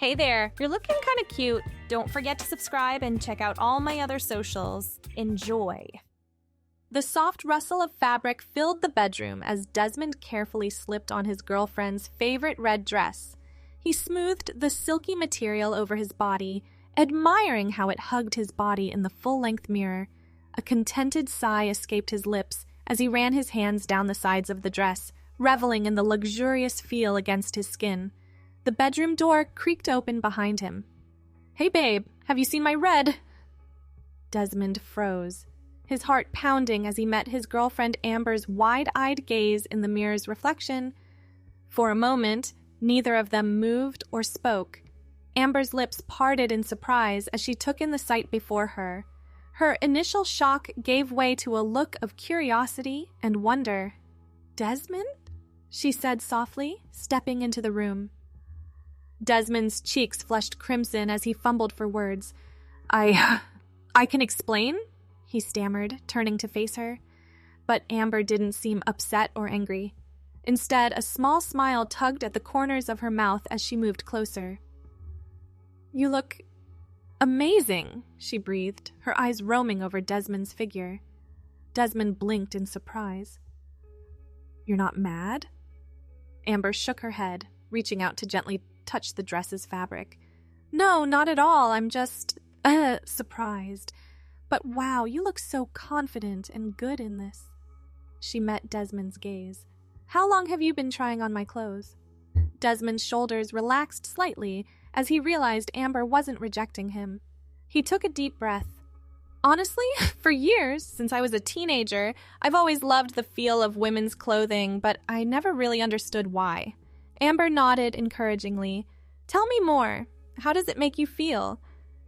Hey there, you're looking kind of cute. Don't forget to subscribe and check out all my other socials. Enjoy. The soft rustle of fabric filled the bedroom as Desmond carefully slipped on his girlfriend's favorite red dress. He smoothed the silky material over his body, admiring how it hugged his body in the full-length mirror. A contented sigh escaped his lips as he ran his hands down the sides of the dress, reveling in the luxurious feel against his skin. The bedroom door creaked open behind him. "Hey babe, have you seen my red?" Desmond froze, his heart pounding as he met his girlfriend Amber's wide-eyed gaze in the mirror's reflection. For a moment, neither of them moved or spoke. Amber's lips parted in surprise as she took in the sight before her. Her initial shock gave way to a look of curiosity and wonder. "Desmond?" she said softly, stepping into the room. Desmond's cheeks flushed crimson as he fumbled for words. I can explain," he stammered, turning to face her. But Amber didn't seem upset or angry. Instead, a small smile tugged at the corners of her mouth as she moved closer. "You look amazing," she breathed, her eyes roaming over Desmond's figure. Desmond blinked in surprise. "You're not mad?" Amber shook her head, reaching out to gently touch the dress's fabric. "No, not at all. I'm just, surprised. But wow, you look so confident and good in this." She met Desmond's gaze. "How long have you been trying on my clothes?" Desmond's shoulders relaxed slightly as he realized Amber wasn't rejecting him. He took a deep breath. "Honestly, for years, since I was a teenager, I've always loved the feel of women's clothing, but I never really understood why." Amber nodded encouragingly. "Tell me more. How does it make you feel?"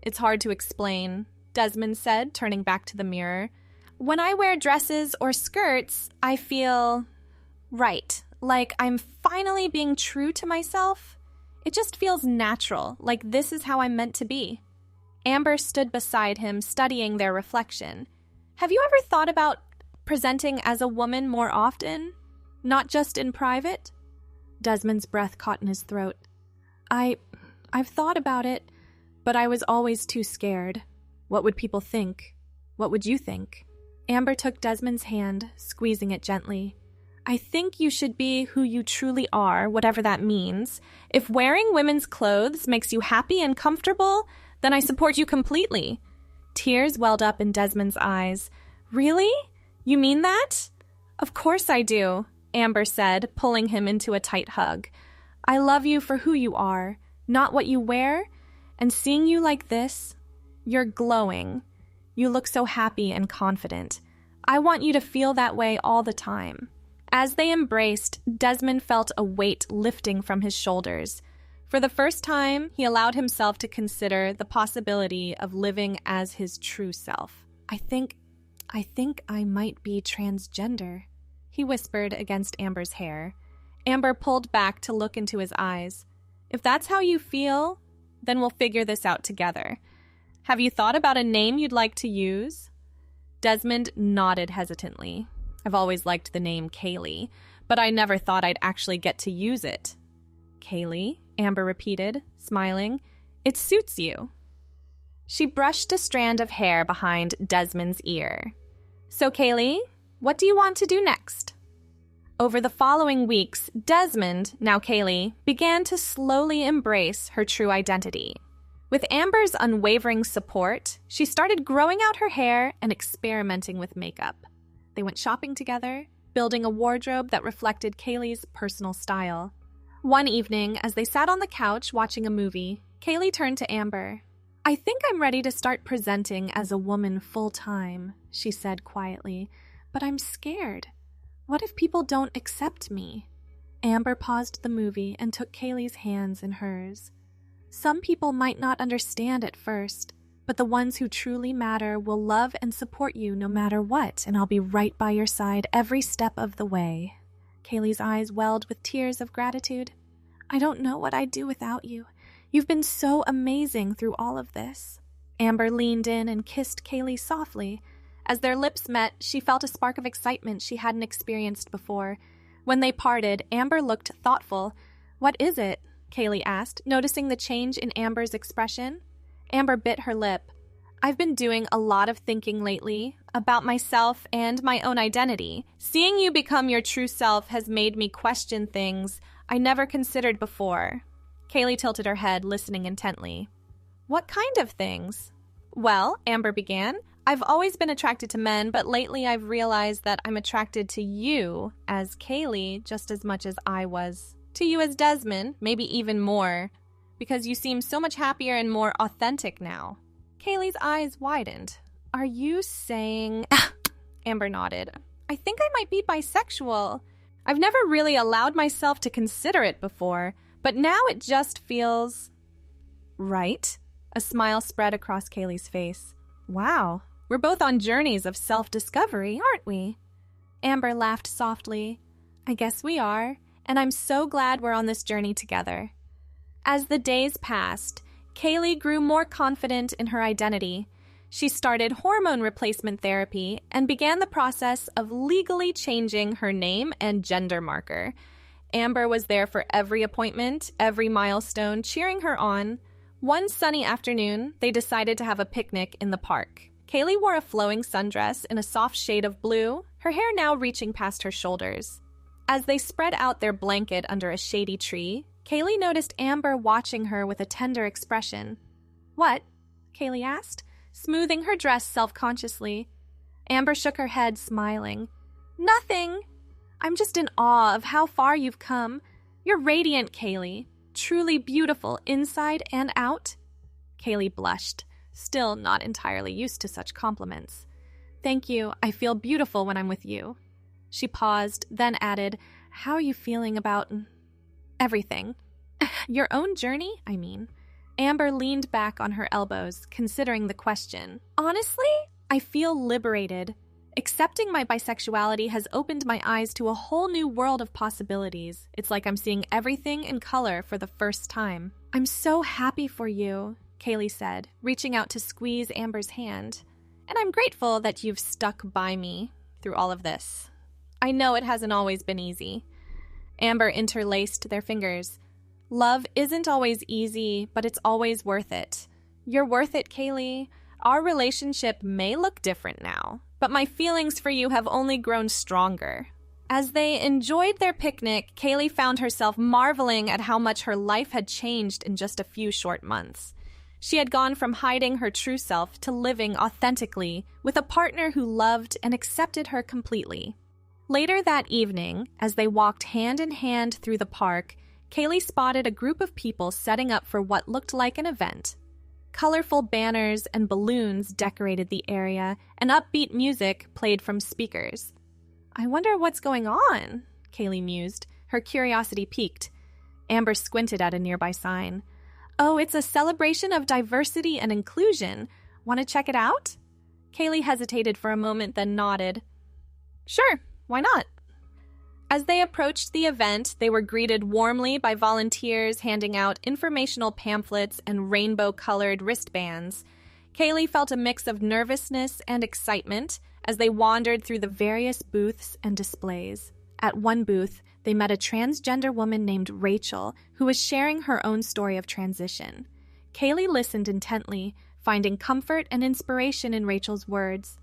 "It's hard to explain," Desmond said, turning back to the mirror. "When I wear dresses or skirts, I feel right, like I'm finally being true to myself. It just feels natural, like this is how I'm meant to be." Amber stood beside him, studying their reflection. "Have you ever thought about presenting as a woman more often? Not just in private?" Desmond's breath caught in his throat. I've thought about it, but I was always too scared. What would people think? What would you think?" Amber took Desmond's hand, squeezing it gently. "I think you should be who you truly are, whatever that means. If wearing women's clothes makes you happy and comfortable, then I support you completely." Tears welled up in Desmond's eyes. "Really? You mean that?" "Of course I do," Amber said, pulling him into a tight hug. "I love you for who you are, not what you wear, and seeing you like this, you're glowing. You look so happy and confident. I want you to feel that way all the time." As they embraced, Desmond felt a weight lifting from his shoulders. For the first time, he allowed himself to consider the possibility of living as his true self. I think I might be transgender," he whispered against Amber's hair. Amber pulled back to look into his eyes. "If that's how you feel, then we'll figure this out together. Have you thought about a name you'd like to use?" Desmond nodded hesitantly. "I've always liked the name Kaylee, but I never thought I'd actually get to use it." "Kaylee?" Amber repeated, smiling. "It suits you." She brushed a strand of hair behind Desmond's ear. "So, Kaylee, what do you want to do next?" Over the following weeks, Desmond, now Kaylee, began to slowly embrace her true identity. With Amber's unwavering support, she started growing out her hair and experimenting with makeup. They went shopping together, building a wardrobe that reflected Kaylee's personal style. One evening, as they sat on the couch watching a movie, Kaylee turned to Amber. "I think I'm ready to start presenting as a woman full-time," she said quietly, "but I'm scared. What if people don't accept me?" Amber paused the movie and took Kaylee's hands in hers. "Some people might not understand at first, but the ones who truly matter will love and support you no matter what, and I'll be right by your side every step of the way." Kaylee's eyes welled with tears of gratitude. "I don't know what I'd do without you. You've been so amazing through all of this." Amber leaned in and kissed Kaylee softly. As their lips met, she felt a spark of excitement she hadn't experienced before. When they parted, Amber looked thoughtful. "What is it?" Kaylee asked, noticing the change in Amber's expression. Amber bit her lip. I've been doing a lot of thinking lately about myself and my own identity. Seeing you become your true self has made me question things I never considered before. Kaylee tilted her head, listening intently. What kind of things? Well, Amber began, I've always been attracted to men, but lately I've realized that I'm attracted to you as Kaylee just as much as I was. To you as Desmond, maybe even more, because you seem so much happier and more authentic now. Kaylee's eyes widened. Are you saying... Amber nodded. I think I might be bisexual. I've never really allowed myself to consider it before, but now it just feels... right? A smile spread across Kaylee's face. Wow, we're both on journeys of self-discovery, aren't we? Amber laughed softly. I guess we are, and I'm so glad we're on this journey together. As the days passed, Kaylee grew more confident in her identity. She started hormone replacement therapy and began the process of legally changing her name and gender marker. Amber was there for every appointment, every milestone, cheering her on. One sunny afternoon, they decided to have a picnic in the park. Kaylee wore a flowing sundress in a soft shade of blue, her hair now reaching past her shoulders. As they spread out their blanket under a shady tree, Kaylee noticed Amber watching her with a tender expression. What? Kaylee asked, smoothing her dress self-consciously. Amber shook her head, smiling. Nothing. I'm just in awe of how far you've come. You're radiant, Kaylee. Truly beautiful inside and out. Kaylee blushed, still not entirely used to such compliments. Thank you. I feel beautiful when I'm with you. She paused, then added, How are you feeling about... everything? Your own journey, I mean. Amber leaned back on her elbows, considering the question. Honestly, I feel liberated. Accepting my bisexuality has opened my eyes to a whole new world of possibilities. It's like I'm seeing everything in color for the first time. I'm so happy for you, Kaylee said, reaching out to squeeze Amber's hand. And I'm grateful that you've stuck by me through all of this. I know it hasn't always been easy. Amber interlaced their fingers. Love isn't always easy, but it's always worth it. You're worth it, Kaylee. Our relationship may look different now, but my feelings for you have only grown stronger. As they enjoyed their picnic, Kaylee found herself marveling at how much her life had changed in just a few short months. She had gone from hiding her true self to living authentically with a partner who loved and accepted her completely. Later that evening, as they walked hand in hand through the park, Kaylee spotted a group of people setting up for what looked like an event. Colorful banners and balloons decorated the area, and upbeat music played from speakers. I wonder what's going on, Kaylee mused, her curiosity piqued. Amber squinted at a nearby sign. Oh, it's a celebration of diversity and inclusion. Want to check it out? Kaylee hesitated for a moment, then nodded. Sure, why not? As they approached the event, they were greeted warmly by volunteers handing out informational pamphlets and rainbow-colored wristbands. Kaylee felt a mix of nervousness and excitement as they wandered through the various booths and displays. At one booth, they met a transgender woman named Rachel, who was sharing her own story of transition. Kaylee listened intently, finding comfort and inspiration in Rachel's words.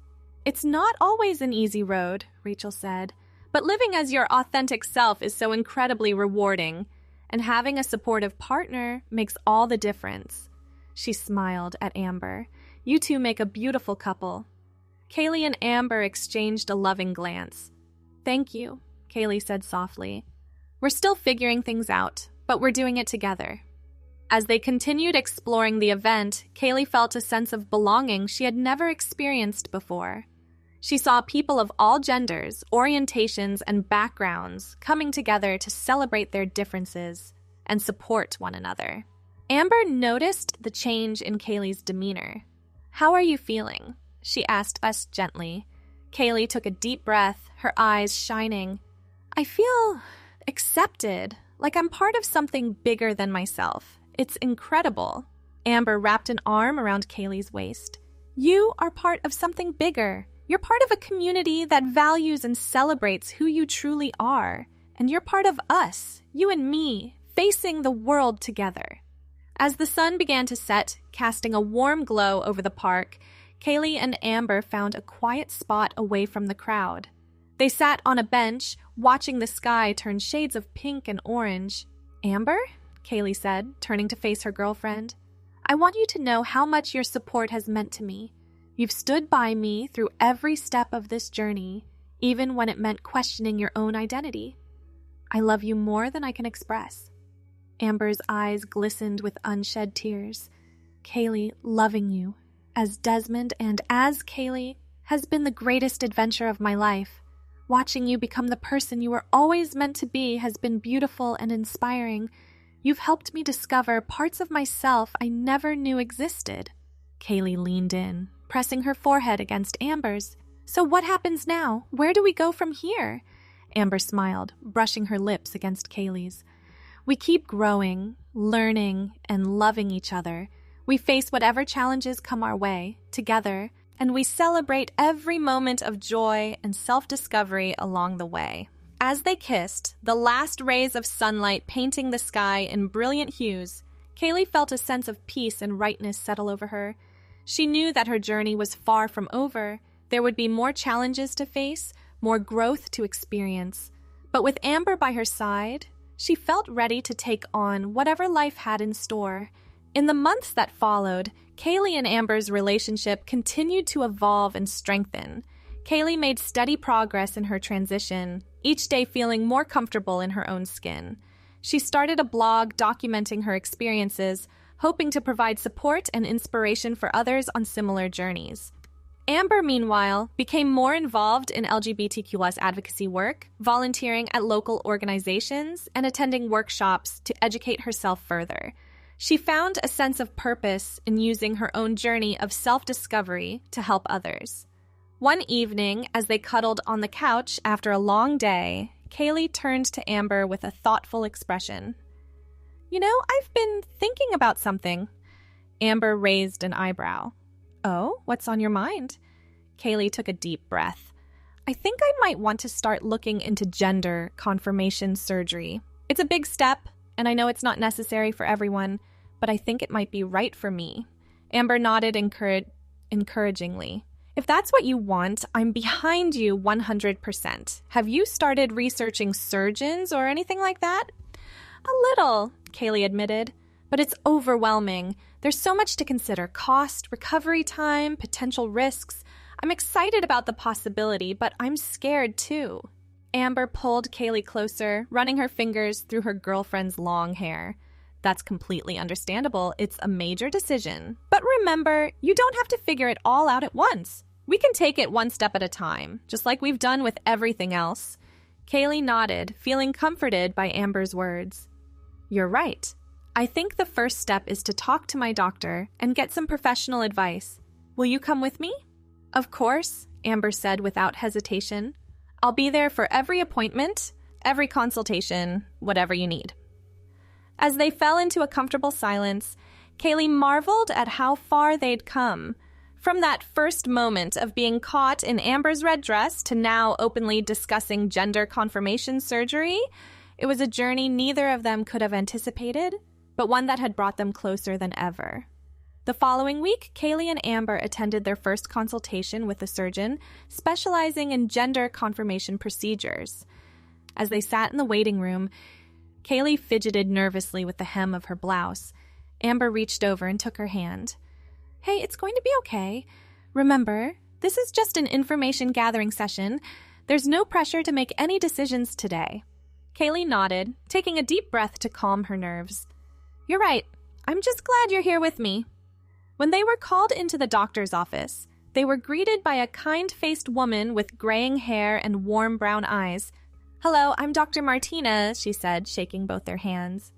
It's not always an easy road, Rachel said. But living as your authentic self is so incredibly rewarding, and having a supportive partner makes all the difference. She smiled at Amber. You two make a beautiful couple. Kaylee and Amber exchanged a loving glance. Thank you, Kaylee said softly. We're still figuring things out, but we're doing it together. As they continued exploring the event, Kaylee felt a sense of belonging she had never experienced before. She saw people of all genders, orientations, and backgrounds coming together to celebrate their differences and support one another. Amber noticed the change in Kaylee's demeanor. How are you feeling? She asked less gently. Kaylee took a deep breath, her eyes shining. I feel accepted, like I'm part of something bigger than myself. It's incredible. Amber wrapped an arm around Kaylee's waist. You are part of something bigger. You're part of a community that values and celebrates who you truly are. And you're part of us, you and me, facing the world together. As the sun began to set, casting a warm glow over the park, Kaylee and Amber found a quiet spot away from the crowd. They sat on a bench, watching the sky turn shades of pink and orange. "Amber," Kaylee said, turning to face her girlfriend, "I want you to know how much your support has meant to me. You've stood by me through every step of this journey, even when it meant questioning your own identity. I love you more than I can express." Amber's eyes glistened with unshed tears. "Kaylee, loving you, as Desmond and as Kaylee, has been the greatest adventure of my life. Watching you become the person you were always meant to be has been beautiful and inspiring. You've helped me discover parts of myself I never knew existed." Kaylee leaned in, pressing her forehead against Amber's. "So what happens now? Where do we go from here?" Amber smiled, brushing her lips against Kaylee's. "We keep growing, learning, and loving each other. We face whatever challenges come our way, together, and we celebrate every moment of joy and self-discovery along the way." As they kissed, the last rays of sunlight painting the sky in brilliant hues, Kaylee felt a sense of peace and rightness settle over her. She knew that her journey was far from over. There would be more challenges to face, more growth to experience. But with Amber by her side, she felt ready to take on whatever life had in store. In the months that followed, Kaylee and Amber's relationship continued to evolve and strengthen. Kaylee made steady progress in her transition, each day feeling more comfortable in her own skin. She started a blog documenting her experiences, hoping to provide support and inspiration for others on similar journeys. Amber, meanwhile, became more involved in LGBTQ+ advocacy work, volunteering at local organizations, and attending workshops to educate herself further. She found a sense of purpose in using her own journey of self-discovery to help others. One evening, as they cuddled on the couch after a long day, Kaylee turned to Amber with a thoughtful expression. "You know, I've been thinking about something." Amber raised an eyebrow. "Oh, what's on your mind?" Kaylee took a deep breath. "I think I might want to start looking into gender confirmation surgery. It's a big step, and I know it's not necessary for everyone, but I think it might be right for me." Amber nodded encouragingly. "If that's what you want, I'm behind you 100%. Have you started researching surgeons or anything like that?" "A little," Kaylee admitted, "but it's overwhelming. There's so much to consider: cost, recovery time, potential risks. I'm excited about the possibility, but I'm scared too." Amber pulled Kaylee closer, running her fingers through her girlfriend's long hair. "That's completely understandable. It's a major decision. But remember, you don't have to figure it all out at once. We can take it one step at a time, just like we've done with everything else." Kaylee nodded, feeling comforted by Amber's words. "You're right. I think the first step is to talk to my doctor and get some professional advice. Will you come with me?" "Of course," Amber said without hesitation. "I'll be there for every appointment, every consultation, whatever you need." As they fell into a comfortable silence, Kaylee marveled at how far they'd come. From that first moment of being caught in Amber's red dress to now openly discussing gender confirmation surgery, it was a journey neither of them could have anticipated, but one that had brought them closer than ever. The following week, Kaylee and Amber attended their first consultation with a surgeon specializing in gender confirmation procedures. As they sat in the waiting room, Kaylee fidgeted nervously with the hem of her blouse. Amber reached over and took her hand. "Hey, it's going to be okay. Remember, this is just an information gathering session. There's no pressure to make any decisions today." Kaylee nodded, taking a deep breath to calm her nerves. "You're right. I'm just glad you're here with me." When they were called into the doctor's office, they were greeted by a kind-faced woman with graying hair and warm brown eyes. "Hello, I'm Dr. Martina," she said, shaking both their hands.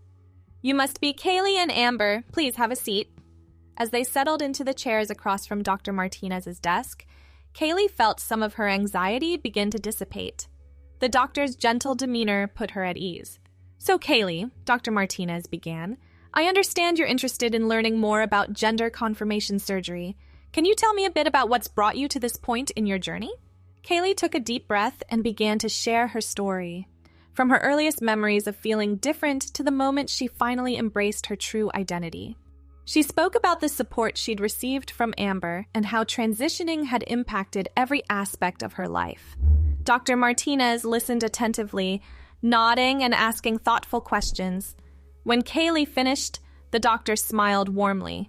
"You must be Kaylee and Amber. Please have a seat." As they settled into the chairs across from Dr. Martinez's desk, Kaylee felt some of her anxiety begin to dissipate. The doctor's gentle demeanor put her at ease. "So Kaylee," Dr. Martinez began, "I understand you're interested in learning more about gender confirmation surgery. Can you tell me a bit about what's brought you to this point in your journey?" Kaylee took a deep breath and began to share her story. from her earliest memories of feeling different to the moment she finally embraced her true identity. She spoke about the support she'd received from Amber and how transitioning had impacted every aspect of her life. Dr. Martinez listened attentively, nodding and asking thoughtful questions. When Kaylee finished, the doctor smiled warmly.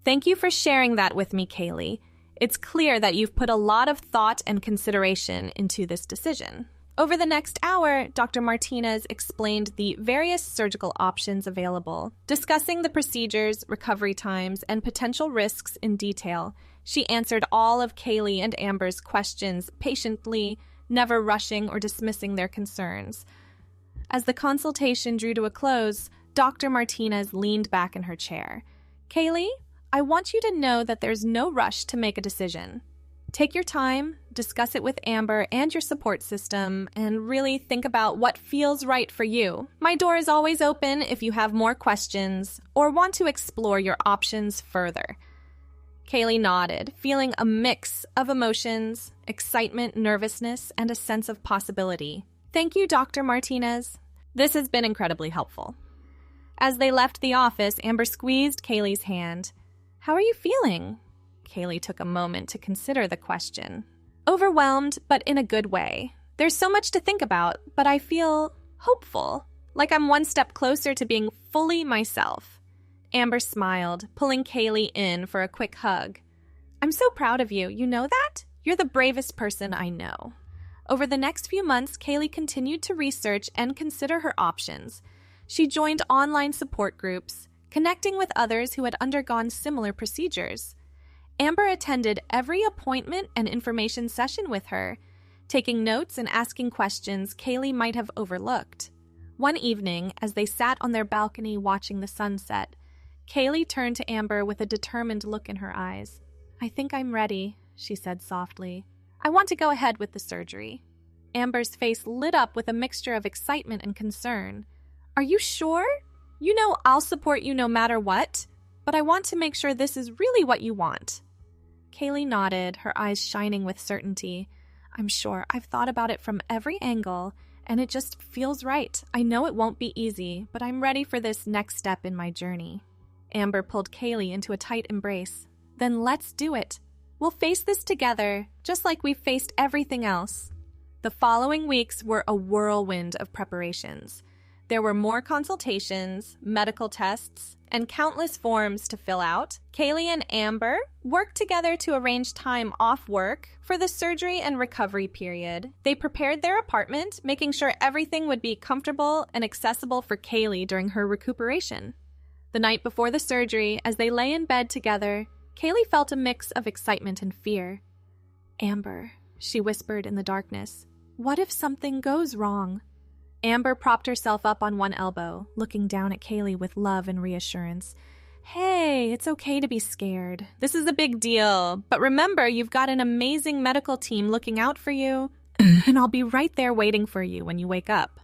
"Thank you for sharing that with me, Kaylee. It's clear that you've put a lot of thought and consideration into this decision." Over the next hour, Dr. Martinez explained the various surgical options available. Discussing the procedures, recovery times, and potential risks in detail, she answered all of Kaylee and Amber's questions patiently, never rushing or dismissing their concerns. As the consultation drew to a close, Dr. Martinez leaned back in her chair. "Kaylee, I want you to know that there's no rush to make a decision. Take your time, discuss it with Amber and your support system, and really think about what feels right for you. My door is always open if you have more questions or want to explore your options further." Kaylee nodded, feeling a mix of emotions, excitement, nervousness, and a sense of possibility. "Thank you, Dr. Martinez. This has been incredibly helpful." As they left the office, Amber squeezed Kaylee's hand. "How are you feeling?" Kaylee took a moment to consider the question. "Overwhelmed, but in a good way. There's so much to think about, but I feel hopeful, like I'm one step closer to being fully myself." Amber smiled, pulling Kaylee in for a quick hug. "I'm so proud of you. You know that? You're the bravest person I know." Over the next few months, Kaylee continued to research and consider her options. She joined online support groups, connecting with others who had undergone similar procedures. Amber attended every appointment and information session with her, taking notes and asking questions Kaylee might have overlooked. One evening, as they sat on their balcony watching the sunset, Kaylee turned to Amber with a determined look in her eyes. "I think I'm ready," she said softly. "I want to go ahead with the surgery." Amber's face lit up with a mixture of excitement and concern. "Are you sure? You know I'll support you no matter what, but I want to make sure this is really what you want." Kaylee nodded, her eyes shining with certainty. "I'm sure. I've thought about it from every angle, and it just feels right. I know it won't be easy, but I'm ready for this next step in my journey." Amber pulled Kaylee into a tight embrace. "Then let's do it. We'll face this together, just like we've faced everything else." The following weeks were a whirlwind of preparations. There were more consultations, medical tests, and countless forms to fill out. Kaylee and Amber worked together to arrange time off work for the surgery and recovery period. They prepared their apartment, making sure everything would be comfortable and accessible for Kaylee during her recuperation. The night before the surgery, as they lay in bed together, Kaylee felt a mix of excitement and fear. "Amber," she whispered in the darkness, "what if something goes wrong?" Amber propped herself up on one elbow, looking down at Kaylee with love and reassurance. "Hey, it's okay to be scared. This is a big deal. But remember, you've got an amazing medical team looking out for you, and I'll be right there waiting for you when you wake up."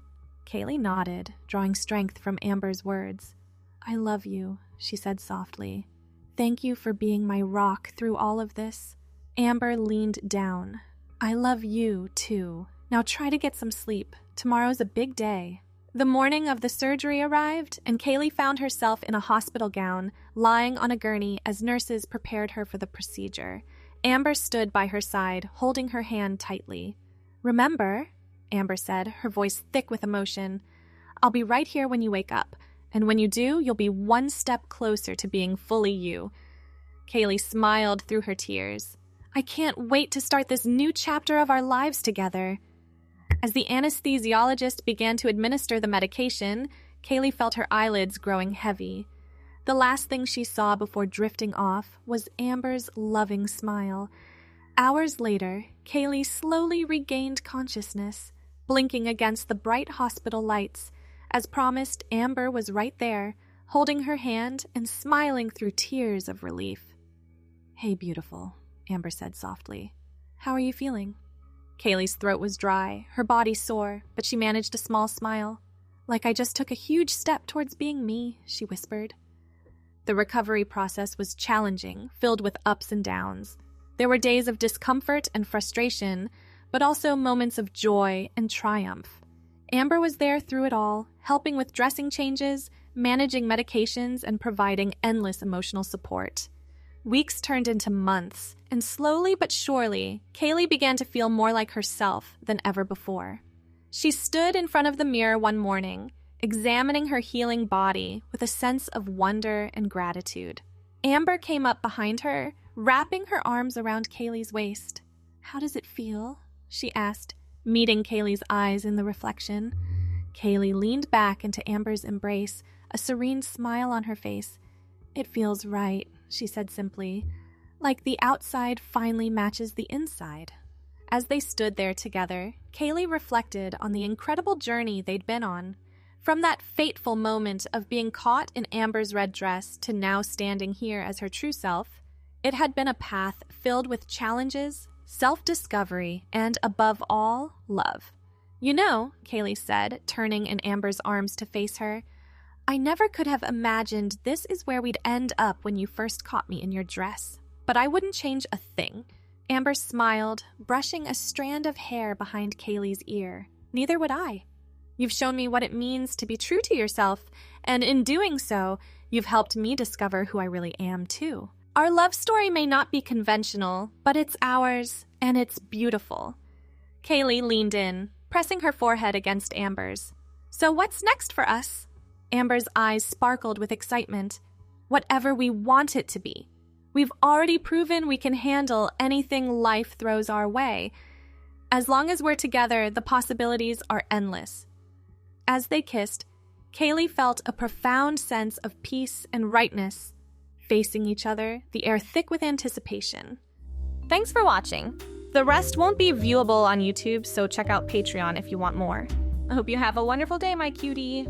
Kaylee nodded, drawing strength from Amber's words. "I love you," she said softly. "Thank you for being my rock through all of this." Amber leaned down. "I love you, too. Now try to get some sleep. Tomorrow's a big day." The morning of the surgery arrived, and Kaylee found herself in a hospital gown, lying on a gurney as nurses prepared her for the procedure. Amber stood by her side, holding her hand tightly. "Remember," Amber said, her voice thick with emotion, "I'll be right here when you wake up, and when you do, you'll be one step closer to being fully you." Kaylee smiled through her tears. "I can't wait to start this new chapter of our lives together." As the anesthesiologist began to administer the medication, Kaylee felt her eyelids growing heavy. The last thing she saw before drifting off was Amber's loving smile. Hours later, Kaylee slowly regained consciousness, blinking against the bright hospital lights. As promised, Amber was right there, holding her hand and smiling through tears of relief. "Hey, beautiful," Amber said softly. "How are you feeling?" Kaylee's throat was dry, her body sore, but she managed a small smile. "Like I just took a huge step towards being me," she whispered. The recovery process was challenging, filled with ups and downs. There were days of discomfort and frustration, but also moments of joy and triumph. Amber was there through it all, helping with dressing changes, managing medications, and providing endless emotional support. Weeks turned into months, and slowly but surely, Kaylee began to feel more like herself than ever before. She stood in front of the mirror one morning, examining her healing body with a sense of wonder and gratitude. Amber came up behind her, wrapping her arms around Kaylee's waist. "How does it feel?" she asked, meeting Kaylee's eyes in the reflection. Kaylee leaned back into Amber's embrace, a serene smile on her face. "It feels right," she said simply, "like the outside finally matches the inside." As they stood there together, Kaylee reflected on the incredible journey they'd been on. From that fateful moment of being caught in Amber's red dress to now standing here as her true self, it had been a path filled with challenges, self-discovery, and above all, love. "You know," Kaylee said, turning in Amber's arms to face her, "I never could have imagined this is where we'd end up when you first caught me in your dress. But I wouldn't change a thing." Amber smiled, brushing a strand of hair behind Kaylee's ear. "Neither would I. You've shown me what it means to be true to yourself, and in doing so, you've helped me discover who I really am, too. Our love story may not be conventional, but it's ours, and it's beautiful." Kaylee leaned in, pressing her forehead against Amber's. "So what's next for us?" Amber's eyes sparkled with excitement. "Whatever we want it to be. We've already proven we can handle anything life throws our way. As long as we're together, the possibilities are endless." As they kissed, Kaylee felt a profound sense of peace and rightness. Facing each other, the air thick with anticipation. Thanks for watching. The rest won't be viewable on YouTube, so check out Patreon if you want more. I hope you have a wonderful day, my cutie.